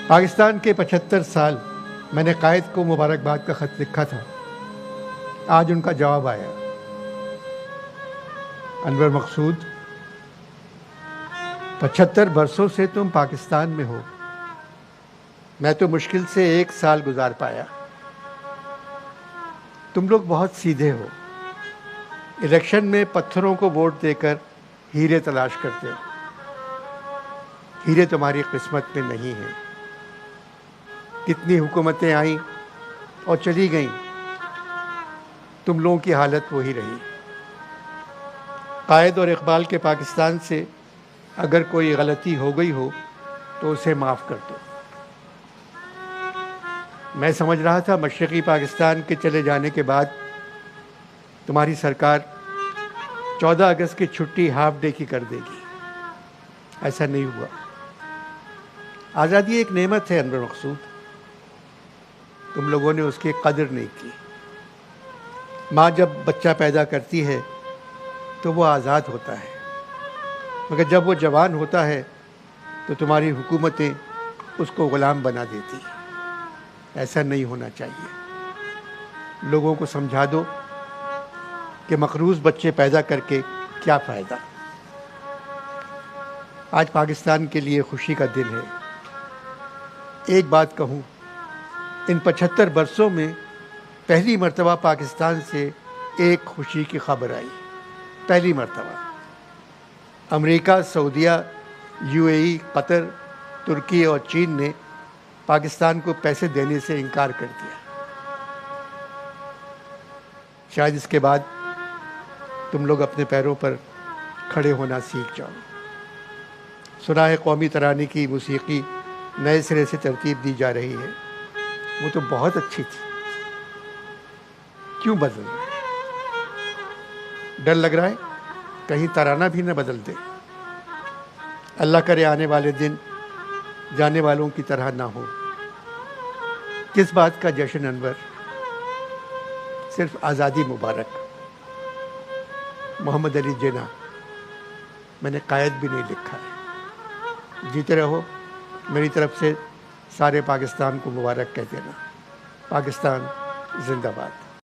پاکستان کے 75 سال میں نے قائد کو مبارکباد کا خط لکھا تھا. آج ان کا جواب آیا. انور مقصود، 75 برسوں سے تم پاکستان میں ہو. میں تو مشکل سے 1 سال گزار پایا. تم لوگ بہت سیدھے ہو. الیکشن میں پتھروں کو ووٹ دے کر ہیرے تلاش کرتے ہو. ہیرے تمہاری قسمت میں نہیں ہیں. کتنی حکومتیں آئیں اور چلی گئیں، تم لوگوں کی حالت وہی رہی. قائد اور اقبال کے پاکستان سے اگر کوئی غلطی ہو گئی ہو تو اسے معاف کر دو. میں سمجھ رہا تھا مشرقی پاکستان کے چلے جانے کے بعد تمہاری سرکار 14 اگست کی چھٹی ہاف ڈے کی کر دے گی. ایسا نہیں ہوا. آزادی ایک نعمت ہے انور مقصود، تم لوگوں نے اس کی قدر نہیں کی. ماں جب بچہ پیدا کرتی ہے تو وہ آزاد ہوتا ہے، مگر جب وہ جوان ہوتا ہے تو تمہاری حکومتیں اس کو غلام بنا دیتی. ایسا نہیں ہونا چاہیے. لوگوں کو سمجھا دو کہ مقروض بچے پیدا کر کے کیا فائدہ. آج پاکستان کے لیے خوشی کا دن ہے. ایک بات کہوں، ان 75 برسوں میں پہلی مرتبہ پاکستان سے ایک خوشی کی خبر آئی. پہلی مرتبہ. امریکہ، سعودیہ، UAE، قطر، ترکی اور چین نے پاکستان کو پیسے دینے سے انکار کر دیا. شاید اس کے بعد تم لوگ اپنے پیروں پر کھڑے ہونا سیکھ جاؤ. سنا ہے قومی ترانے کی موسیقی نئے سرے سے ترتیب دی جا رہی ہے. وہ تو بہت اچھی تھی، کیوں بدل رہے؟ ڈر لگ رہا ہے کہیں ترانہ بھی نہ بدل دے. اللہ کرے آنے والے دن جانے والوں کی طرح نہ ہو. کس بات کا جشن انور؟ صرف آزادی مبارک. محمد علی جناح. میں نے قائد بھی نہیں لکھا ہے. جیتے رہو. میری طرف سے سارے پاکستان کو مبارک کہہ دینا. پاکستان زندہ باد.